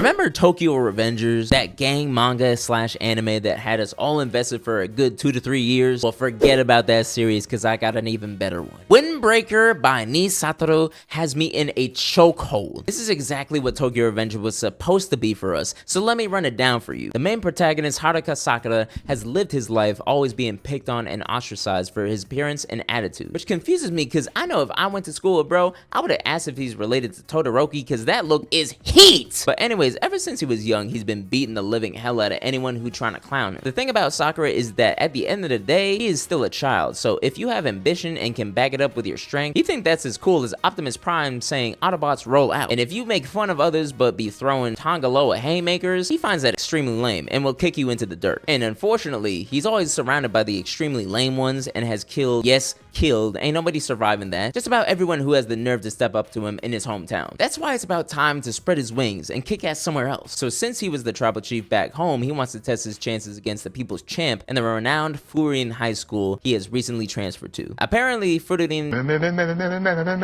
Remember Tokyo Revengers, that gang manga slash anime that had us all invested for a good 2 to 3 years? Well, forget about that series because I got an even better one. Windbreaker by Nii Satoru has me in a chokehold. This is exactly what Tokyo Revenger was supposed to be for us, so let me run it down for you. The main protagonist, Haruka Sakura, has lived his life always being picked on and ostracized for his appearance and attitude, which confuses me because I know if I went to school with bro, I would have asked if he's related to Todoroki because that look is heat! But anyways, ever since he was young, he's been beating the living hell out of anyone who trying to clown him. The thing about Sakura is that at the end of the day, he is still a child, so if you have ambition and can back it up with your strength, you think that's as cool as Optimus Prime saying Autobots roll out. And if you make fun of others but be throwing Tongaloa haymakers, he finds that extremely lame and will kick you into the dirt. And unfortunately, he's always surrounded by the extremely lame ones and has killed, yes, killed, ain't nobody surviving that, just about everyone who has the nerve to step up to him in his hometown. That's why it's about time to spread his wings and kick ass somewhere else. So since he was the tribal chief back home, he wants to test his chances against the people's champ and the renowned Fuan High School he has recently transferred to. Apparently, Fururin...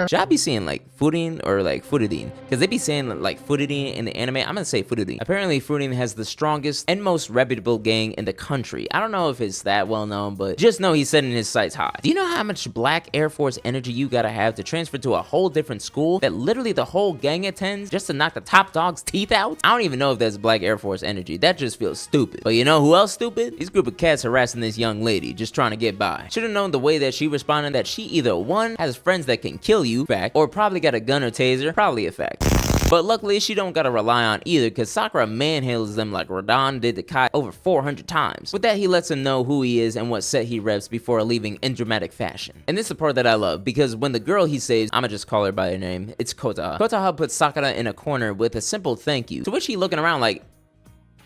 Should I be saying like Furin or like Fururin? Because they be saying like Fururin in the anime. I'm gonna say Fururin. Apparently, Fururin has the strongest and most reputable gang in the country. I don't know if it's that well known, but just know he's setting his sights high. Do you know how much Black Air Force energy you gotta have to transfer to a whole different school that literally the whole gang attends just to knock the top dog's teeth out? I don't even know if that's Black Air Force energy. That just feels stupid. But you know who else stupid? This group of cats harassing this young lady, just trying to get by. Should've known the way that she responded that she either one, has friends that can kill you, fact, or probably got a gun or taser, probably a fact. But luckily, she don't gotta rely on either because Sakura manhandles them like Radon did to Kai over 400 times. With that, he lets him know who he is and what set he reps before leaving in dramatic fashion. And this is the part that I love because when the girl he saves, I'ma just call her by her name, it's Kotaha. Kotaha puts Sakura in a corner with a simple thank you, to which he looking around like,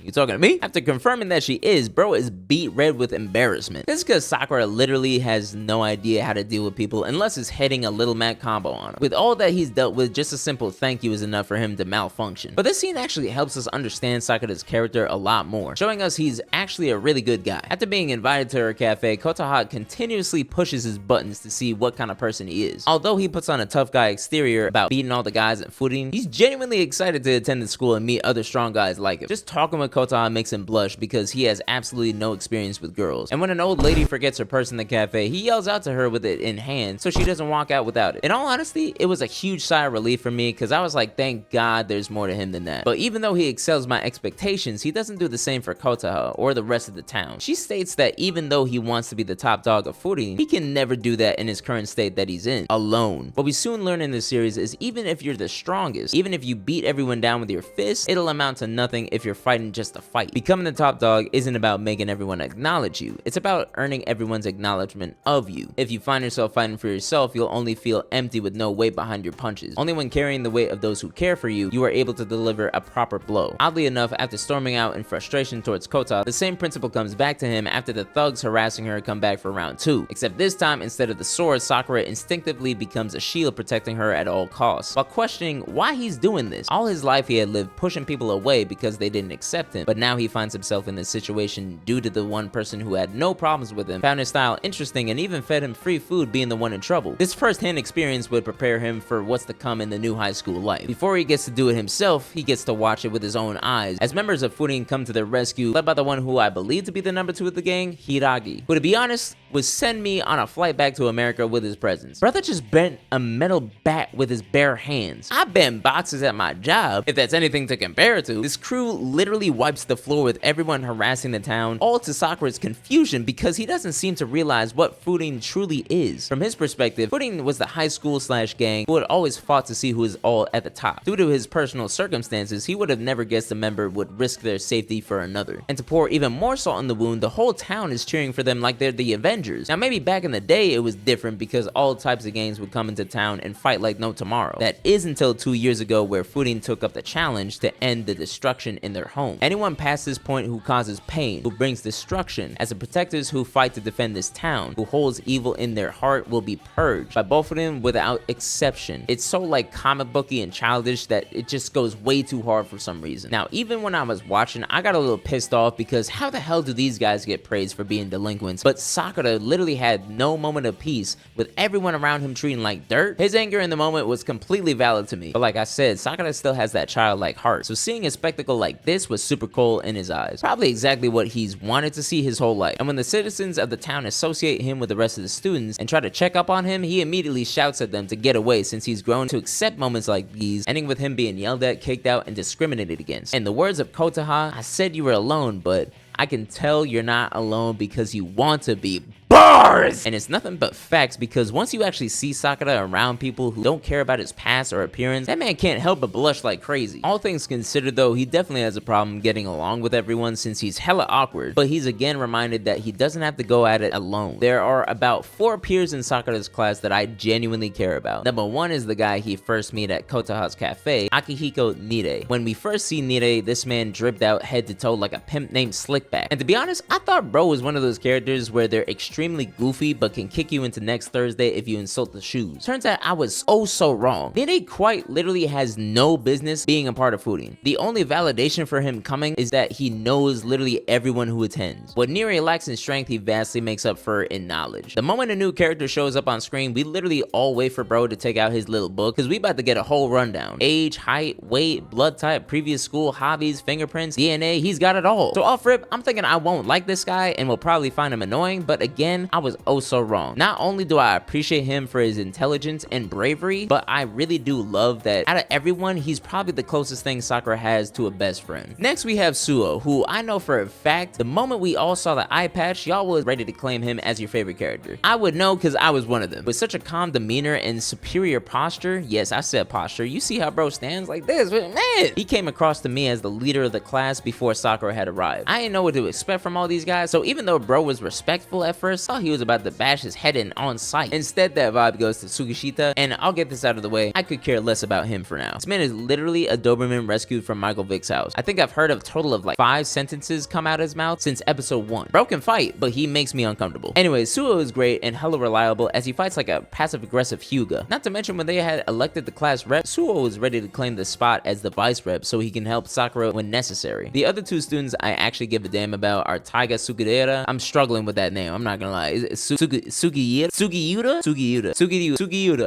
you talking to me? After confirming that she is, bro is beat red with embarrassment. This is because Sakura literally has no idea how to deal with people unless it's hitting a little mad combo on him. With all that he's dealt with, just a simple thank you is enough for him to malfunction. But this scene actually helps us understand Sakura's character a lot more, showing us he's actually a really good guy. After being invited to her cafe, Kotaha continuously pushes his buttons to see what kind of person he is. Although he puts on a tough guy exterior about beating all the guys at footing, he's genuinely excited to attend the school and meet other strong guys like him. Just talking with Kotaha makes him blush because he has absolutely no experience with girls. And when an old lady forgets her purse in the cafe, he yells out to her with it in hand so she doesn't walk out without it. In all honesty, it was a huge sigh of relief for me because I was like, thank God there's more to him than that. But even though he excels my expectations, he doesn't do the same for Kotaha or the rest of the town. She states that even though he wants to be the top dog of footing, he can never do that in his current state that he's in, alone. What we soon learn in this series is even if you're the strongest, even if you beat everyone down with your fists, it'll amount to nothing if you're fighting just to fight. Becoming the top dog isn't about making everyone acknowledge you. It's about earning everyone's acknowledgement of you. If you find yourself fighting for yourself, you'll only feel empty with no weight behind your punches. Only when carrying the weight of those who care for you, you are able to deliver a proper blow. Oddly enough, after storming out in frustration towards Kota, the same principle comes back to him after the thugs harassing her come back for round 2. Except this time, instead of the sword, Sakura instinctively becomes a shield protecting her at all costs, while questioning why he's doing this. All his life he had lived pushing people away because they didn't accept him, but now he finds himself in this situation due to the one person who had no problems with him, found his style interesting, and even fed him free food being the one in trouble. This first-hand experience would prepare him for what's to come in the new high school life. Before he gets to do it himself, he gets to watch it with his own eyes, as members of Furin come to their rescue, led by the one who I believe to be the number 2 of the gang, Hiragi, who to be honest, would send me on a flight back to America with his presence. Brother just bent a metal bat with his bare hands. I bent boxes at my job, if that's anything to compare it to. This crew literally wipes the floor with everyone harassing the town, all to Sakura's confusion because he doesn't seem to realize what Furin truly is. From his perspective, Furin was the high school slash gang who had always fought to see who is all at the top. Due to his personal circumstances, he would have never guessed a member would risk their safety for another. And to pour even more salt in the wound, the whole town is cheering for them like they're the Avengers. Now maybe back in the day it was different because all types of gangs would come into town and fight like no tomorrow. That is until 2 years ago where Furin took up the challenge to end the destruction in their home. And Anyone past this point who causes pain, who brings destruction, as the protectors who fight to defend this town, who holds evil in their heart, will be purged by both of them without exception. It's so like comic booky and childish that it just goes way too hard for some reason. Now, even when I was watching, I got a little pissed off because how the hell do these guys get praised for being delinquents? But Sakura literally had no moment of peace with everyone around him treating like dirt. His anger in the moment was completely valid to me. But like I said, Sakura still has that childlike heart. So seeing a spectacle like this was super cool in his eyes. Probably exactly what he's wanted to see his whole life. And when the citizens of the town associate him with the rest of the students and try to check up on him, he immediately shouts at them to get away since he's grown to accept moments like these, ending with him being yelled at, kicked out, and discriminated against. In the words of Kotaha, I said you were alone, but I can tell you're not alone because you want to be. Bars! And it's nothing but facts, because once you actually see Sakura around people who don't care about his past or appearance, that man can't help but blush like crazy. All things considered though, he definitely has a problem getting along with everyone since he's hella awkward, but he's again reminded that he doesn't have to go at it alone. There are about 4 peers in Sakura's class that I genuinely care about. Number 1 is the guy he first meet at Kotaha's cafe, Akihiko Nire. When we first see Nire, this man dripped out head to toe like a pimp named Slickback. And to be honest, I thought bro was one of those characters where they're extremely goofy but can kick you into next Thursday if you insult the shoes. Turns out I was so wrong. Nire quite literally has no business being a part of fooding. The only validation for him coming is that he knows literally everyone who attends. What Nire lacks in strength, he vastly makes up for in knowledge. The moment a new character shows up on screen, we literally all wait for bro to take out his little book, because we about to get a whole rundown. Age, height, weight, blood type, previous school, hobbies, fingerprints, DNA, he's got it all. So off rip, I'm thinking I won't like this guy and will probably find him annoying, but again, I was so wrong. Not only do I appreciate him for his intelligence and bravery, but I really do love that out of everyone, he's probably the closest thing Sakura has to a best friend. Next, we have Suo, who I know for a fact, the moment we all saw the eye patch, y'all was ready to claim him as your favorite character. I would know because I was one of them. With such a calm demeanor and superior posture, yes, I said posture, you see how bro stands like this, man. He came across to me as the leader of the class before Sakura had arrived. I didn't know what to expect from all these guys, so even though bro was respectful at first, I thought he was about to bash his head in on sight. Instead, that vibe goes to Tsukishita, and I'll get this out of the way, I could care less about him for now. This man is literally a Doberman rescued from Michael Vick's house. I think I've heard of a total of like 5 sentences come out of his mouth since episode 1. Bro can fight, but he makes me uncomfortable. Anyways, Suo is great and hella reliable as he fights like a passive-aggressive Hyuga. Not to mention when they had elected the class rep, Suo was ready to claim the spot as the vice rep so he can help Sakura when necessary. The other 2 students I actually give a damn about are Taiga Sugidera. I'm struggling with that name, I'm not gonna lie. Is it Sugiyuta?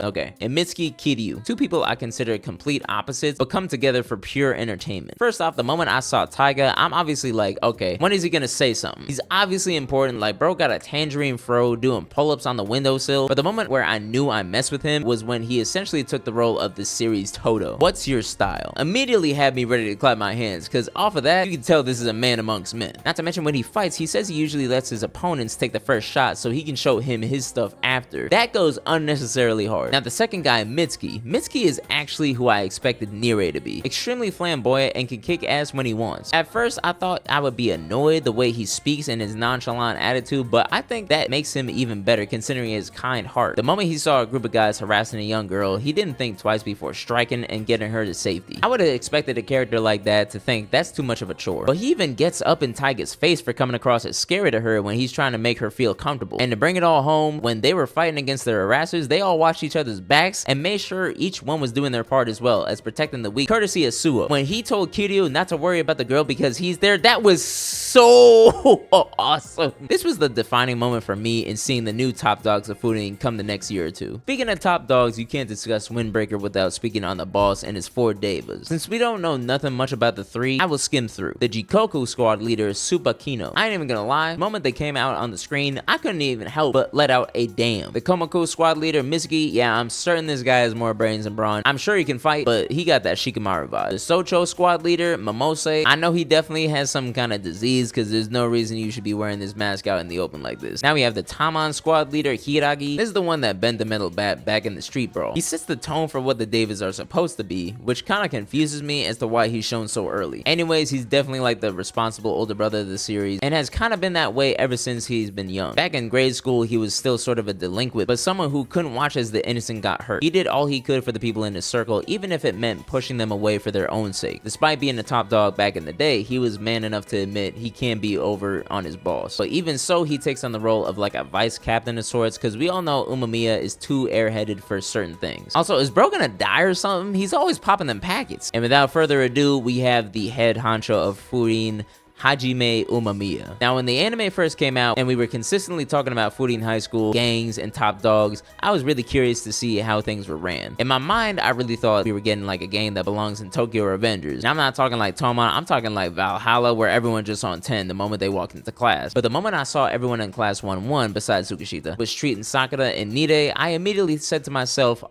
Okay. And Mitsuki Kiryu. 2 people I consider complete opposites, but come together for pure entertainment. First off, the moment I saw Taiga, I'm obviously like, okay, when is he gonna say something? He's obviously important, like bro got a tangerine fro doing pull-ups on the windowsill, but the moment where I knew I messed with him was when he essentially took the role of the series Toto. What's your style? Immediately had me ready to clap my hands, because off of that, you can tell this is a man amongst men. Not to mention when he fights, he says he usually lets his opponents take the first shot so he can show him his stuff after. That goes unnecessarily hard. Now the second guy, Mitsuki is actually who I expected Nire to be. Extremely flamboyant and can kick ass when he wants. At first I thought I would be annoyed the way he speaks and his nonchalant attitude, but I think that makes him even better considering his kind heart. The moment he saw a group of guys harassing a young girl, he didn't think twice before striking and getting her to safety. I would have expected a character like that to think that's too much of a chore, but he even gets up in Taiga's face for coming across as scary to her when he's trying to make her feel comfortable. And to bring it all home, when they were fighting against the harassers, they all watched each other's backs and made sure each one was doing their part as well as protecting the weak, courtesy of Suo. When he told Kiryu not to worry about the girl because he's there, that was so awesome. This was the defining moment for me in seeing the new top dogs of fooding come the next year or 2. Speaking of top dogs, you can't discuss Windbreaker without speaking on the boss and his 4 devas. Since we don't know nothing much about the 3, I will skim through. The Jikoku squad leader is Supakino. I ain't even gonna lie, the moment they came out on the screen, I couldn't even help but let out a damn. The Komoko squad leader Mitsuki, yeah, I'm certain this guy has more brains than brawn. I'm sure he can fight, but he got that Shikamaru vibe. The Socho squad leader Momose, I know he definitely has some kind of disease please, because there's no reason you should be wearing this mask out in the open like this. Now we have the Tamon squad leader, Hiragi. This is the one that bent the metal bat back in the street brawl. He sets the tone for what the Davids are supposed to be, which kind of confuses me as to why he's shown so early. Anyways, he's definitely like the responsible older brother of the series, and has kind of been that way ever since he's been young. Back in grade school, he was still sort of a delinquent, but someone who couldn't watch as the innocent got hurt. He did all he could for the people in his circle, even if it meant pushing them away for their own sake. Despite being the top dog back in the day, he was man enough to admit he can't be over on his boss. But even so, he takes on the role of like a vice captain of sorts, because we all know Umamiya is too airheaded for certain things. Also, is bro gonna die or something? He's always popping them packets. And without further ado, we have the head honcho of Fuan, Hajime Umamiya. Now, when the anime first came out and we were consistently talking about Fuan High School, gangs, and top dogs, I was really curious to see how things were ran. In my mind, I really thought we were getting like a gang that belongs in Tokyo Revengers. And I'm not talking like Tomon, I'm talking like Valhalla, where everyone just on 10 the moment they walked into class. But the moment I saw everyone in class 1-1, besides Tsukishita, was treating Sakura and Nide, I immediately said to myself,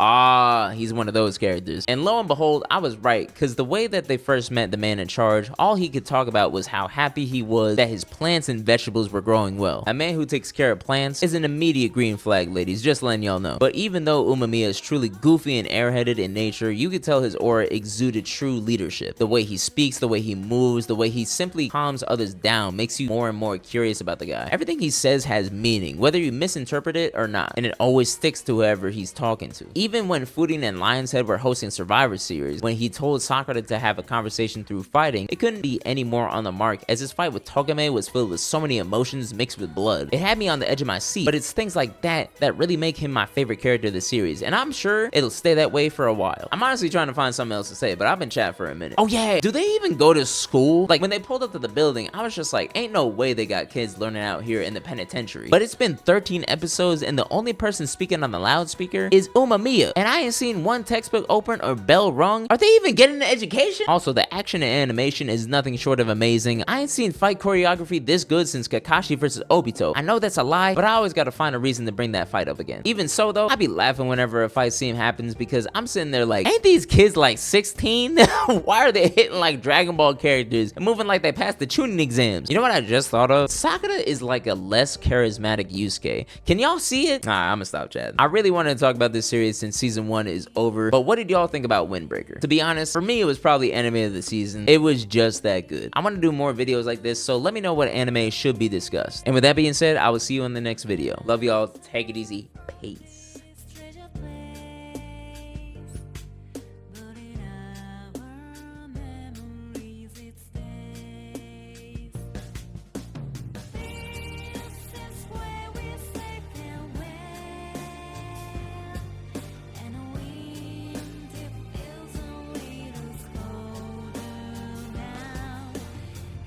he's one of those characters. And lo and behold, I was right, because the way that they first met the man in charge, all he could talk about was how happy he was that his plants and vegetables were growing well. A man who takes care of plants is an immediate green flag, ladies, just letting y'all know. But even though Umamiya is truly goofy and airheaded in nature, you could tell his aura exuded true leadership. The way he speaks, the way he moves, the way he simply calms others down makes you more and more curious about the guy. Everything he says has meaning, whether you misinterpret it or not, and it always sticks to whoever he's talking to. Even when Furin and Lionshead were hosting Survivor Series, when he told Sakura to have a conversation through fighting, it couldn't be any more on the mark, as his fight with Togame was filled with so many emotions mixed with blood. It had me on the edge of my seat, but it's things like that that really make him my favorite character of the series, and I'm sure it'll stay that way for a while. I'm honestly trying to find something else to say, but I've been chatting for a minute. Oh yeah, do they even go to school? Like when they pulled up to the building, I was just like, ain't no way they got kids learning out here in the penitentiary. But it's been 13 episodes and the only person speaking on the loudspeaker is Umamiya, and I ain't seen one textbook open or bell rung. Are they even getting an education? Also, the action and animation is nothing short of amazing. I ain't seen fight choreography this good since Kakashi versus Obito. I know that's a lie, but I always gotta find a reason to bring that fight up again. Even so though, I be laughing whenever a fight scene happens because I'm sitting there like, ain't these kids like 16? Why are they hitting like Dragon Ball characters and moving like they passed the tuning exams? You know what I just thought of? Sakura is like a less charismatic Yusuke. Can y'all see it? Nah, I'ma stop chatting. I really wanted to talk about this series since season 1 is over, but what did y'all think about Windbreaker? To be honest, for me, it was probably anime of the season. It was just that good. I want to do more videos like this, so let me know what anime should be discussed. And with that being said, I will see you in the next video. Love y'all. Take it easy. Peace.